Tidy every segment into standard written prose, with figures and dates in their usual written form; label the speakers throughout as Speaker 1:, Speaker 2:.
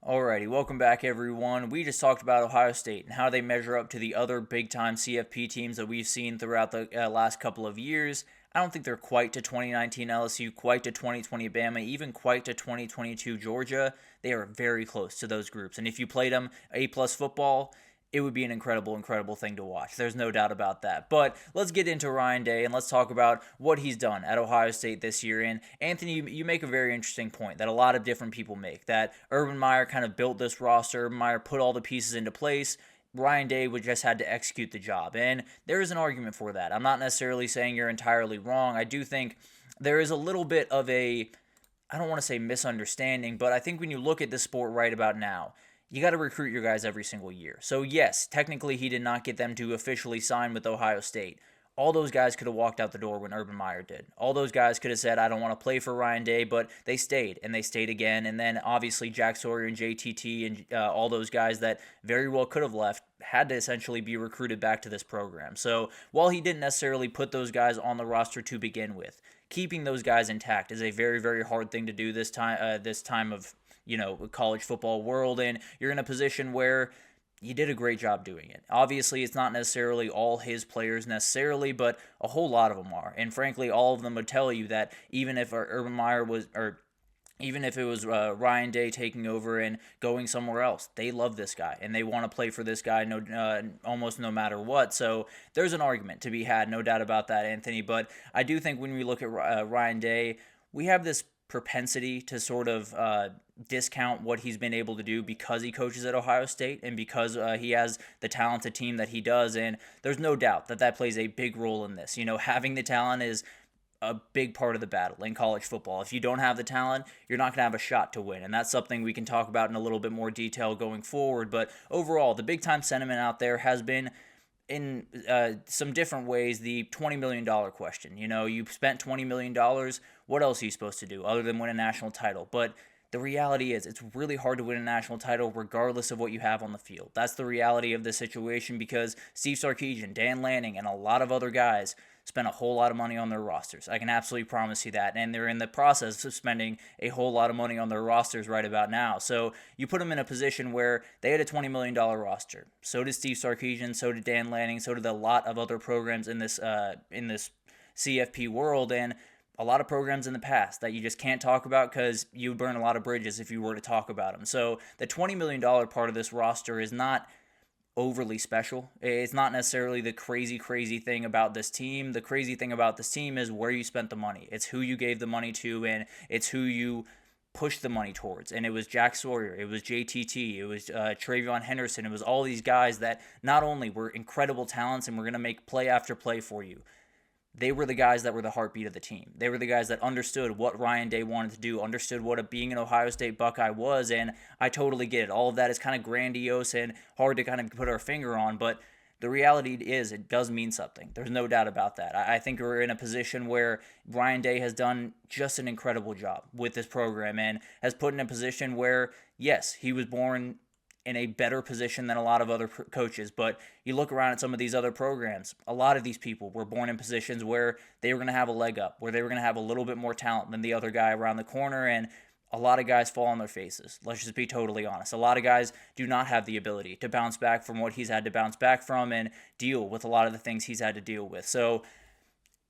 Speaker 1: Alrighty, welcome back everyone. We just talked about Ohio State and how they measure up to the other big-time CFP teams that we've seen throughout the last couple of years. I don't think they're quite to 2019 LSU, quite to 2020 Bama, even quite to 2022 Georgia. They are very close to those groups. And if you played them A-plus football, it would be an incredible thing to watch. There's no doubt about that. But let's get into Ryan Day and let's talk about what he's done at Ohio State this year. And Anthony, you make a very interesting point that a lot of different people make, that Urban Meyer kind of built this roster. Urban Meyer put all the pieces into place. Ryan Day would just had to execute the job. And there is an argument for that. I'm not necessarily saying you're entirely wrong. I do think there is a little bit of a, I don't want to say misunderstanding, but I think when you look at the sport right about now, you got to recruit your guys every single year. So yes, technically he did not get them to officially sign with Ohio State. All those guys could have walked out the door when Urban Meyer did. All those guys could have said, I don't want to play for Ryan Day, but they stayed, and they stayed again. And then obviously Jack Sawyer and JTT and all those guys that very well could have left had to essentially be recruited back to this program. So while he didn't necessarily put those guys on the roster to begin with, keeping those guys intact is a very hard thing to do this time of college football world, and you're in a position where you did a great job doing it. Obviously, it's not necessarily all his players necessarily, but a whole lot of them are. And frankly, all of them would tell you that even if Urban Meyer was, or even if it was Ryan Day taking over and going somewhere else, they love this guy and they want to play for this guy almost no matter what. So there's an argument to be had, no doubt about that, Anthony. But I do think when we look at Ryan Day, we have this propensity to sort of discount what he's been able to do because he coaches at Ohio State and because he has the talented team that he does. And there's no doubt that plays a big role in this. Having the talent is a big part of the battle in college football. If you don't have the talent, you're not going to have a shot to win. And that's something we can talk about in a little bit more detail going forward. But overall, the big time sentiment out there has been in some different ways the $20 million question. You spent $20 million. What else are you supposed to do other than win a national title? But the reality is it's really hard to win a national title regardless of what you have on the field. That's the reality of the situation because Steve Sarkisian, Dan Lanning, and a lot of other guys spent a whole lot of money on their rosters. I can absolutely promise you that. And they're in the process of spending a whole lot of money on their rosters right about now. So you put them in a position where they had a $20 million roster. So did Steve Sarkisian, so did Dan Lanning, so did a lot of other programs in this CFP world. And a lot of programs in the past that you just can't talk about because you burn a lot of bridges if you were to talk about them. So the $20 million part of this roster is not overly special. It's not necessarily the crazy thing about this team. The crazy thing about this team is where you spent the money. It's who you gave the money to, and it's who you pushed the money towards. And it was Jack Sawyer, it was JTT, it was Travion Henderson, it was all these guys that not only were incredible talents and were going to make play after play for you, they were the guys that were the heartbeat of the team. They were the guys that understood what Ryan Day wanted to do, understood what being an Ohio State Buckeye was, and I totally get it. All of that is kind of grandiose and hard to kind of put our finger on, but the reality is it does mean something. There's no doubt about that. I think we're in a position where Ryan Day has done just an incredible job with this program and has put in a position where, yes, he was born in a better position than a lot of other coaches. But you look around at some of these other programs, a lot of these people were born in positions where they were going to have a leg up, where they were going to have a little bit more talent than the other guy around the corner, and a lot of guys fall on their faces. Let's just be totally honest. A lot of guys do not have the ability to bounce back from what he's had to bounce back from and deal with a lot of the things he's had to deal with. So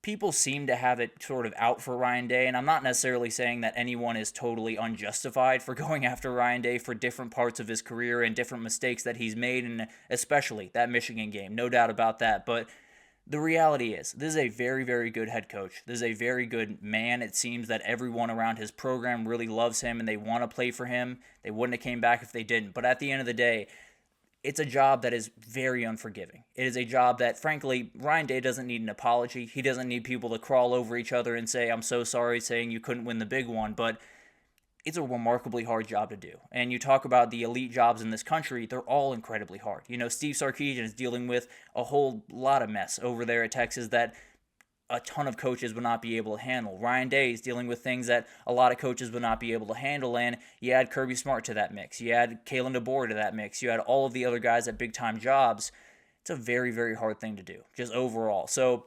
Speaker 1: people seem to have it sort of out for Ryan Day, and I'm not necessarily saying that anyone is totally unjustified for going after Ryan Day for different parts of his career and different mistakes that he's made, and especially that Michigan game, no doubt about that. But the reality is, this is a very good head coach. This is a very good man. It seems that everyone around his program really loves him, and they want to play for him. They wouldn't have came back if they didn't. But at the end of the day, it's a job that is very unforgiving. It is a job that, frankly, Ryan Day doesn't need an apology. He doesn't need people to crawl over each other and say, I'm so sorry, saying you couldn't win the big one. But it's a remarkably hard job to do. And you talk about the elite jobs in this country, they're all incredibly hard. Steve Sarkisian is dealing with a whole lot of mess over there at Texas that a ton of coaches would not be able to handle. Ryan Day is dealing with things that a lot of coaches would not be able to handle, and you add Kirby Smart to that mix. You add Kalen DeBoer to that mix. You add all of the other guys at big-time jobs. It's a very hard thing to do, just overall. So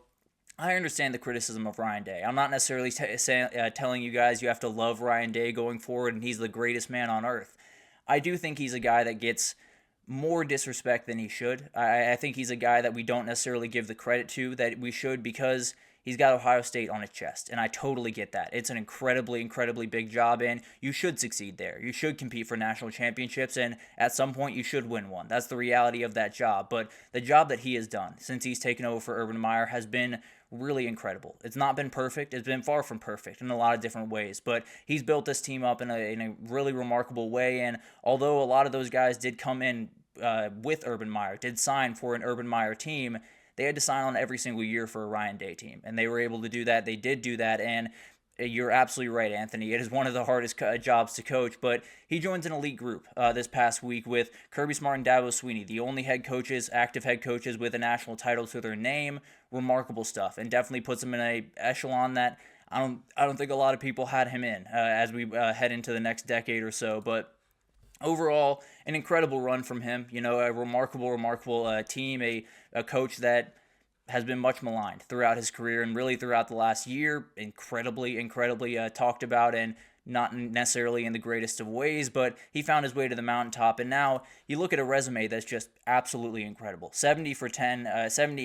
Speaker 1: I understand the criticism of Ryan Day. I'm not necessarily telling you guys you have to love Ryan Day going forward and he's the greatest man on earth. I do think he's a guy that gets more disrespect than he should. I think he's a guy that we don't necessarily give the credit to that we should, because he's got Ohio State on his chest, and I totally get that. It's an incredibly, incredibly big job, and you should succeed there. You should compete for national championships, and at some point you should win one. That's the reality of that job. But the job that he has done since he's taken over for Urban Meyer has been really incredible. It's not been perfect. It's been far from perfect in a lot of different ways, but he's built this team up in a really remarkable way, and although a lot of those guys did come in with Urban Meyer, did sign for an Urban Meyer team, they had to sign on every single year for a Ryan Day team, and they were able to do that. They did do that, and you're absolutely right, Anthony. It is one of the hardest jobs to coach, but he joins an elite group this past week with Kirby Smart and Dabo Swinney, the only active head coaches with a national title to their name. Remarkable stuff, and definitely puts him in a echelon that I don't think a lot of people had him in as we head into the next decade or so, but overall, an incredible run from him. A remarkable team, a coach that has been much maligned throughout his career and really throughout the last year. Incredibly talked about, and not necessarily in the greatest of ways, but he found his way to the mountaintop, and now you look at a resume that's just absolutely incredible. 70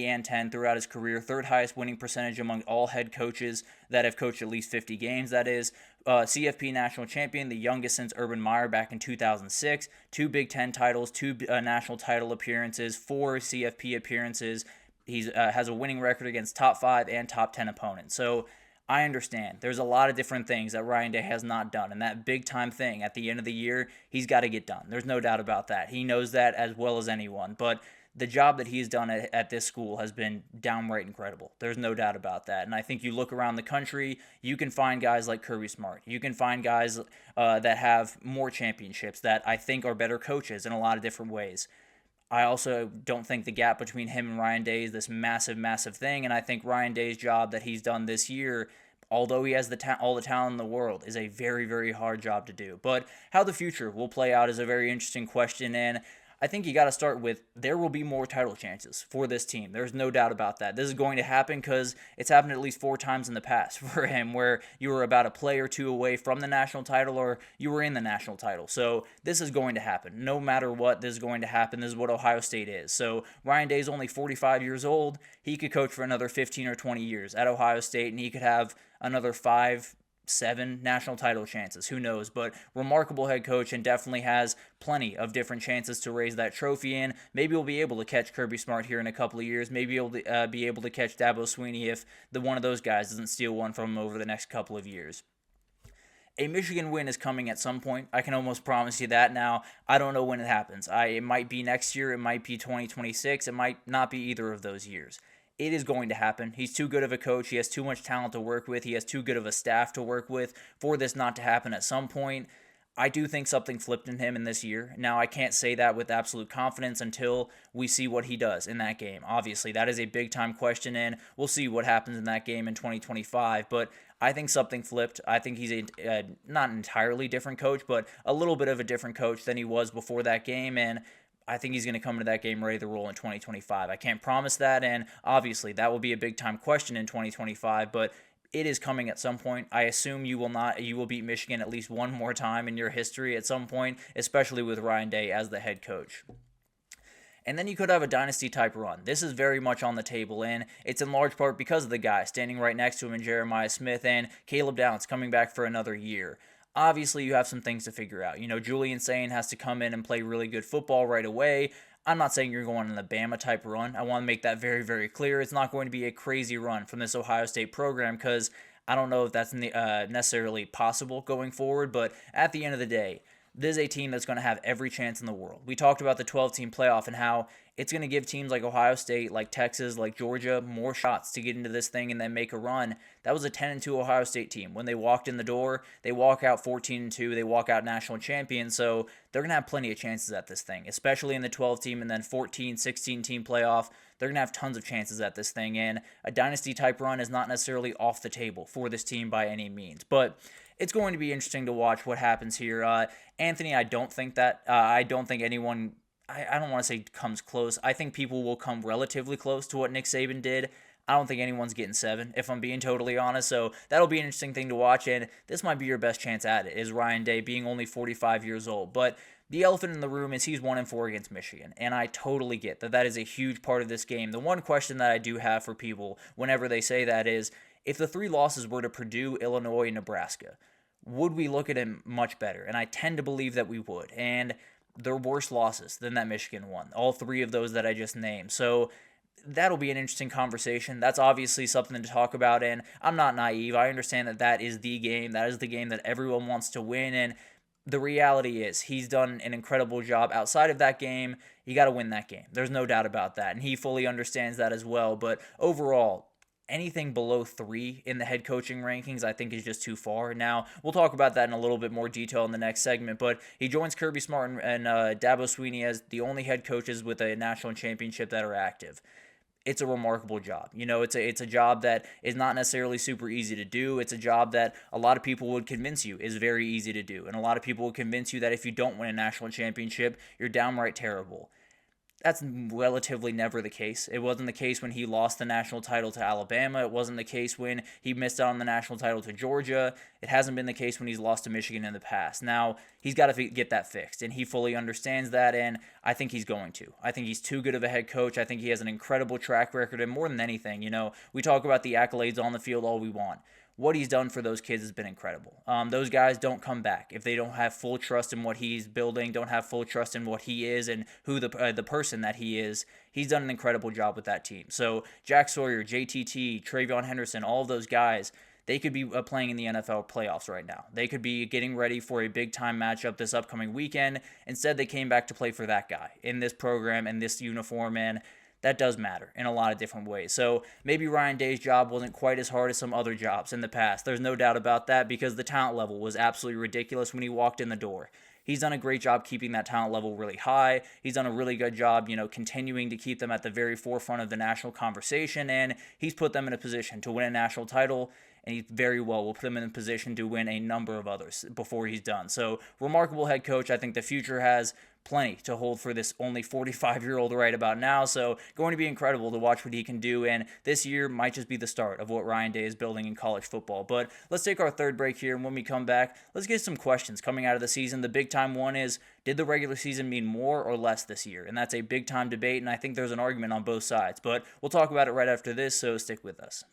Speaker 1: and 10 throughout his career, third highest winning percentage among all head coaches that have coached at least 50 games, that is. CFP national champion, the youngest since Urban Meyer back in 2006, 2 Big Ten titles, 2 national title appearances, 4 CFP appearances. He has a winning record against top 5 and top 10 opponents. So I understand there's a lot of different things that Ryan Day has not done, and that big time thing at the end of the year, he's got to get done. There's no doubt about that. He knows that as well as anyone, but the job that he's done at this school has been downright incredible. There's no doubt about that. And I think you look around the country, you can find guys like Kirby Smart. You can find guys that have more championships that I think are better coaches in a lot of different ways. I also don't think the gap between him and Ryan Day is this massive thing, and I think Ryan Day's job that he's done this year, although he has all the talent in the world, is a very hard job to do. But how the future will play out is a very interesting question, and I think you got to start with there will be more title chances for this team. There's no doubt about that. This is going to happen because it's happened at least 4 times in the past for him, where you were about a play or 2 away from the national title, or you were in the national title. So this is going to happen. No matter what, this is going to happen. This is what Ohio State is. So Ryan Day's only 45 years old. He could coach for another 15 or 20 years at Ohio State, and he could have another 5-7 national title chances. Who knows? But remarkable head coach, and definitely has plenty of different chances to raise that trophy in. Maybe we'll be able to catch Kirby Smart here in a couple of years. Maybe we'll be able to catch Dabo Swinney if one of those guys doesn't steal one from him over the next couple of years. A Michigan win is coming at some point. I can almost promise you that. Now, I don't know when it happens. It might be next year. It might be 2026. It might not be either of those years. It is going to happen. He's too good of a coach. He has too much talent to work with. He has too good of a staff to work with for this not to happen at some point. I do think something flipped in him in this year. Now, I can't say that with absolute confidence until we see what he does in that game. Obviously, that is a big-time question, and we'll see what happens in that game in 2025. But I think something flipped. I think he's a not entirely different coach, but a little bit of a different coach than he was before that game, and I think he's going to come into that game ready to roll in 2025. I can't promise that, and obviously that will be a big-time question in 2025, but it is coming at some point. I assume you will beat Michigan at least one more time in your history at some point, especially with Ryan Day as the head coach. And then you could have a dynasty-type run. This is very much on the table, and it's in large part because of the guy standing right next to him in Jeremiah Smith and Caleb Downs coming back for another year. Obviously, you have some things to figure out. Julian Sain has to come in and play really good football right away. I'm not saying you're going on an Alabama-type run. I want to make that very clear. It's not going to be a crazy run from this Ohio State program because I don't know if that's necessarily possible going forward, but at the end of the day, this is a team that's going to have every chance in the world. We talked about the 12-team playoff and how it's going to give teams like Ohio State, like Texas, like Georgia, more shots to get into this thing and then make a run. That was a 10-2 Ohio State team. When they walked in the door, they walk out 14-2, they walk out national champions, so they're going to have plenty of chances at this thing, especially in the 12-team and then 14, 16-team playoff. They're going to have tons of chances at this thing, and a dynasty-type run is not necessarily off the table for this team by any means. But it's going to be interesting to watch what happens here. Anthony, I don't think anyone, I don't want to say comes close. I think people will come relatively close to what Nick Saban did. I don't think anyone's getting 7, if I'm being totally honest. So that'll be an interesting thing to watch, and this might be your best chance at it, is Ryan Day being only 45 years old. But The elephant in the room is he's 1-4 against Michigan, and I totally get that that is a huge part of this game. The one question that I do have for people whenever they say that is, if the 3 losses were to Purdue, Illinois, and Nebraska, would we look at him much better? And I tend to believe that we would. And they're worse losses than that Michigan one, all 3 of those that I just named. So that'll be an interesting conversation. That's obviously something to talk about, and I'm not naive. I understand that that is the game. That is the game that everyone wants to win, and the reality is he's done an incredible job outside of that game. You got to win that game. There's no doubt about that, and he fully understands that as well. But overall, anything below 3 in the head coaching rankings, I think, is just too far. Now, we'll talk about that in a little bit more detail in the next segment, but he joins Kirby Smart and Dabo Swinney as the only head coaches with a national championship that are active. It's a remarkable job. It's a job that is not necessarily super easy to do. It's a job that a lot of people would convince you is very easy to do. And a lot of people would convince you that if you don't win a national championship, you're downright terrible. That's relatively never the case. It wasn't the case when he lost the national title to Alabama. It wasn't the case when he missed out on the national title to Georgia. It hasn't been the case when he's lost to Michigan in the past. Now, he's got to get that fixed, and he fully understands that, and I think he's going to. I think he's too good of a head coach. I think he has an incredible track record, and more than anything, we talk about the accolades on the field all we want. What he's done for those kids has been incredible. Those guys don't come back if they don't have full trust in what he's building, don't have full trust in what he is and who the person that he is. He's done an incredible job with that team. So Jack Sawyer, JTT, Travion Henderson, all of those guys, they could be playing in the NFL playoffs right now. They could be getting ready for a big-time matchup this upcoming weekend. Instead, they came back to play for that guy in this program and this uniform, and that does matter in a lot of different ways. So maybe Ryan Day's job wasn't quite as hard as some other jobs in the past. There's no doubt about that because the talent level was absolutely ridiculous when he walked in the door. He's done a great job keeping that talent level really high. He's done a really good job, continuing to keep them at the very forefront of the national conversation, and he's put them in a position to win a national title, and he very well will put them in a position to win a number of others before he's done. So, remarkable head coach. I think the future has plenty to hold for this only 45-year-old right about now, so going to be incredible to watch what he can do, and this year might just be the start of what Ryan Day is building in college football. But let's take our third break here, and when we come back, let's get some questions coming out of the season. The big-time one is, did the regular season mean more or less this year? And that's a big-time debate, and I think there's an argument on both sides, but we'll talk about it right after this, so stick with us.